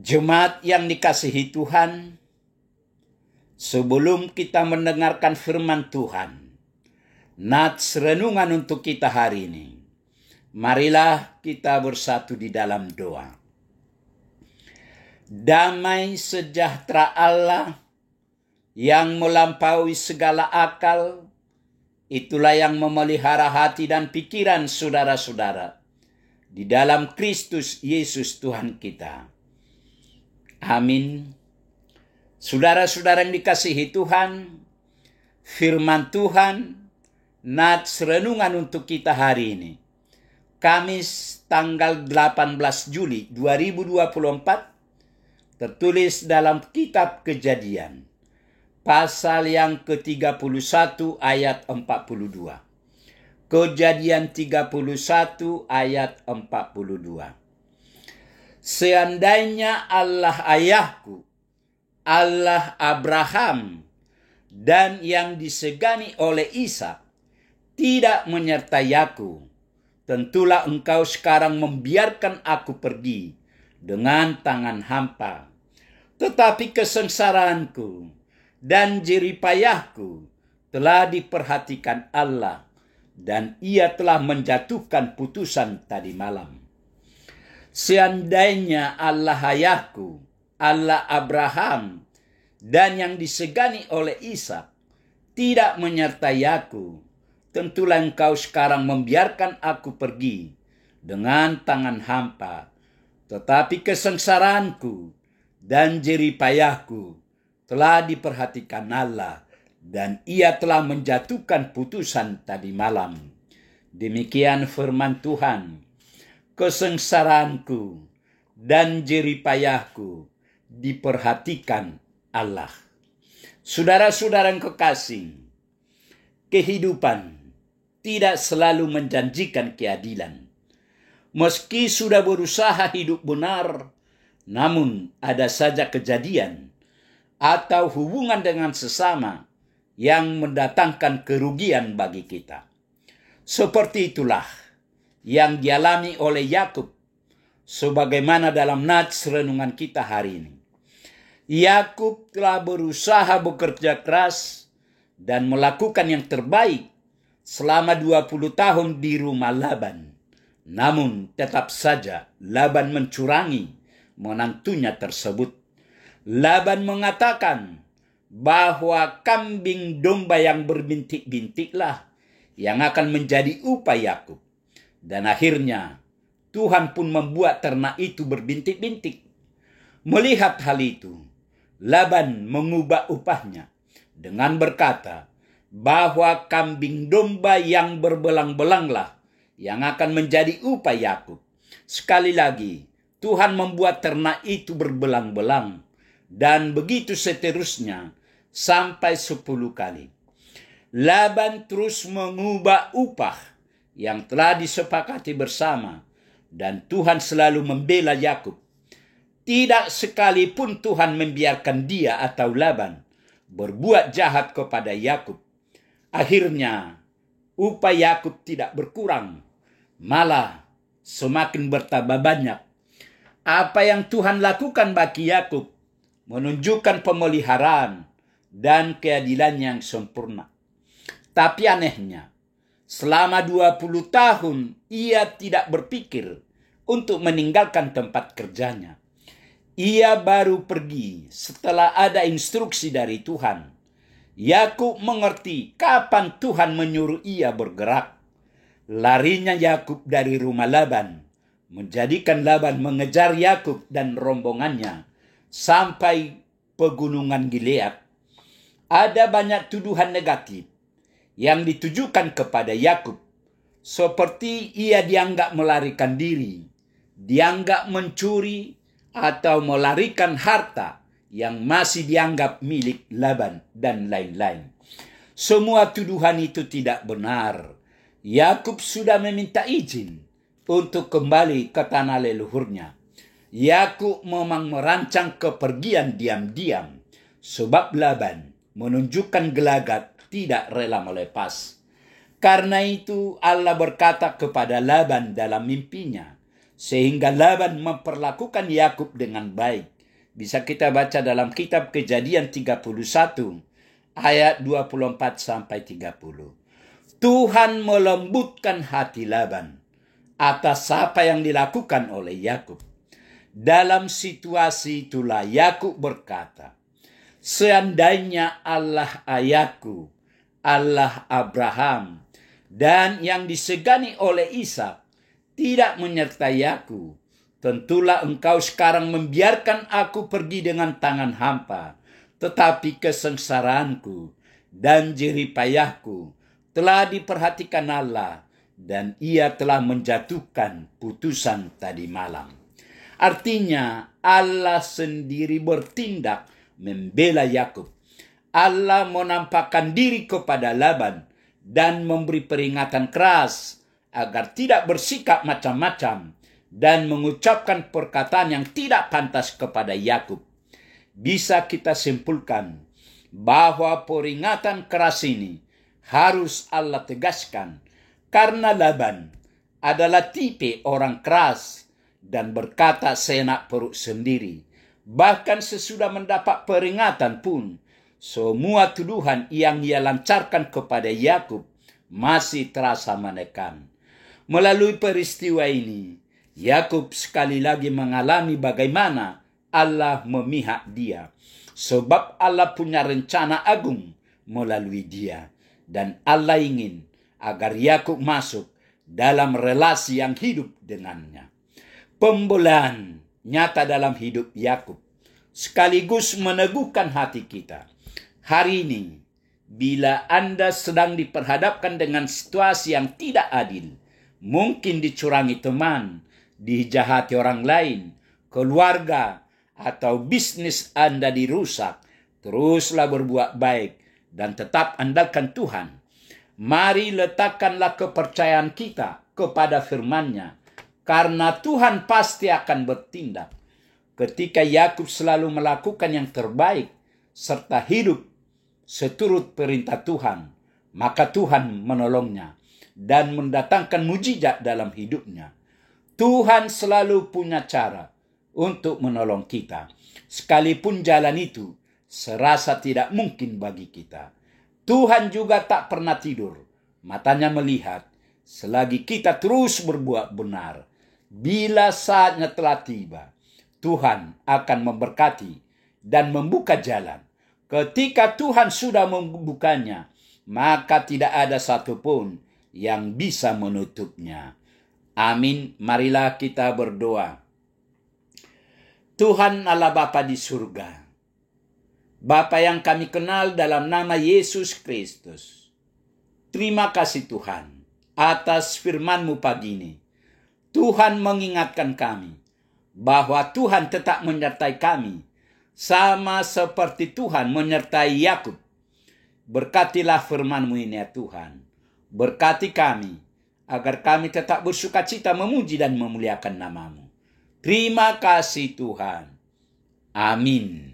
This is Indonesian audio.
Jemaat yang dikasihi Tuhan, sebelum kita mendengarkan firman Tuhan, nats renungan untuk kita hari ini, marilah kita bersatu di dalam doa. Damai sejahtera Allah yang melampaui segala akal, itulah yang memelihara hati dan pikiran saudara-saudara di dalam Kristus Yesus Tuhan kita. Amin. Saudara-saudara yang dikasihi Tuhan, firman Tuhan, nats renungan untuk kita hari ini. Kamis tanggal 18 Juli 2024, tertulis dalam kitab Kejadian, pasal yang ke-31 ayat 42. Kejadian 31 ayat 42. Seandainya Allah ayahku, Allah Abraham, dan yang disegani oleh Ishak tidak menyertai aku, tentulah engkau sekarang membiarkan aku pergi dengan tangan hampa. Tetapi kesengsaraanku dan jeripayahku telah diperhatikan Allah, dan ia telah menjatuhkan putusan tadi malam. Seandainya Allah ayahku, Allah Abraham, dan yang disegani oleh Ishak tidak menyertai aku, tentulah engkau sekarang membiarkan aku pergi dengan tangan hampa. Tetapi kesengsaraanku dan jeripayahku telah diperhatikan Allah, dan ia telah menjatuhkan putusan tadi malam. Demikian firman Tuhan. Kesengsaraanku dan jeripayahku diperhatikan Allah. Saudara-saudara yang kekasih, kehidupan tidak selalu menjanjikan keadilan. Meski sudah berusaha hidup benar, namun ada saja kejadian atau hubungan dengan sesama yang mendatangkan kerugian bagi kita. Seperti itulah yang dialami oleh Yakub, sebagaimana dalam nats renungan kita hari ini. Yakub telah berusaha bekerja keras dan melakukan yang terbaik selama 20 tahun di rumah Laban. Namun tetap saja Laban mencurangi menantunya tersebut. Laban mengatakan bahwa kambing domba yang berbintik-bintiklah yang akan menjadi upah Yakub. Dan akhirnya Tuhan pun membuat ternak itu berbintik-bintik. Melihat hal itu, Laban mengubah upahnya dengan berkata bahwa kambing domba yang berbelang-belanglah yang akan menjadi upah Yakub. Sekali lagi, Tuhan membuat ternak itu berbelang-belang, dan begitu seterusnya sampai 10 kali. Laban terus mengubah upah yang telah disepakati bersama, dan Tuhan selalu membela Yakub. Tidak sekalipun Tuhan membiarkan dia atau Laban berbuat jahat kepada Yakub. Akhirnya upah Yakub tidak berkurang, malah semakin bertambah banyak. Apa yang Tuhan lakukan bagi Yakub menunjukkan pemeliharaan dan keadilan yang sempurna. Tapi anehnya, selama 20 tahun ia tidak berpikir untuk meninggalkan tempat kerjanya. Ia baru pergi setelah ada instruksi dari Tuhan. Yakub mengerti kapan Tuhan menyuruh ia bergerak. Larinya Yakub dari rumah Laban menjadikan Laban mengejar Yakub dan rombongannya sampai pegunungan Gilead. Ada banyak tuduhan negatif yang ditujukan kepada Yakub, seperti ia dianggap melarikan diri, dianggap mencuri, atau melarikan harta yang masih dianggap milik Laban, dan lain-lain. Semua tuduhan itu tidak benar. Yakub sudah meminta izin untuk kembali ke tanah leluhurnya. Yakub memang merancang kepergian diam-diam, sebab Laban menunjukkan gelagat tidak rela melepas. Karena itu Allah berkata kepada Laban dalam mimpinya, sehingga Laban memperlakukan Yakub dengan baik. Bisa kita baca dalam kitab Kejadian 31 ayat 24 sampai 30. Tuhan melembutkan hati Laban atas apa yang dilakukan oleh Yakub. Dalam situasi itulah Yakub berkata, seandainya Allah ayahku, Allah Abraham, dan yang disegani oleh Ishak tidak menyertai aku, tentulah engkau sekarang membiarkan aku pergi dengan tangan hampa. Tetapi kesengsaraanku dan jerih payahku telah diperhatikan Allah, dan ia telah menjatuhkan putusan tadi malam. Artinya Allah sendiri bertindak membela Yakub. Allah menampakkan diri kepada Laban dan memberi peringatan keras agar tidak bersikap macam-macam dan mengucapkan perkataan yang tidak pantas kepada Yakub. Bisa kita simpulkan bahwa peringatan keras ini harus Allah tegaskan karena Laban adalah tipe orang keras dan berkata seenak perut sendiri. Bahkan sesudah mendapat peringatan pun, semua tuduhan yang ia lancarkan kepada Yakub masih terasa menekan. Melalui peristiwa ini, Yakub sekali lagi mengalami bagaimana Allah memihak dia. Sebab Allah punya rencana agung melalui dia. Dan Allah ingin agar Yakub masuk dalam relasi yang hidup dengannya. Pembelaan nyata dalam hidup Yakub sekaligus meneguhkan hati kita. Hari ini, bila Anda sedang diperhadapkan dengan situasi yang tidak adil, mungkin dicurangi teman, dijahati orang lain, keluarga, atau bisnis Anda dirusak, teruslah berbuat baik dan tetap andalkan Tuhan. Mari letakkanlah kepercayaan kita kepada firman-Nya, karena Tuhan pasti akan bertindak. Ketika Yakub selalu melakukan yang terbaik serta hidup seturut perintah Tuhan, maka Tuhan menolongnya dan mendatangkan mujizat dalam hidupnya. Tuhan selalu punya cara untuk menolong kita, sekalipun jalan itu serasa tidak mungkin bagi kita. Tuhan juga tak pernah tidur, matanya melihat selagi kita terus berbuat benar. Bila saatnya telah tiba, Tuhan akan memberkati dan membuka jalan. Ketika Tuhan sudah membukanya, maka tidak ada satupun yang bisa menutupnya. Amin. Marilah kita berdoa. Tuhan Allah Bapa di surga, Bapa yang kami kenal dalam nama Yesus Kristus, terima kasih Tuhan atas firman-Mu pagi ini. Tuhan mengingatkan kami bahwa Tuhan tetap menyertai kami, sama seperti Tuhan menyertai Yakub. Berkatilah firman-Mu ini ya Tuhan. Berkati kami, agar kami tetap bersukacita memuji dan memuliakan nama-Mu. Terima kasih Tuhan. Amin.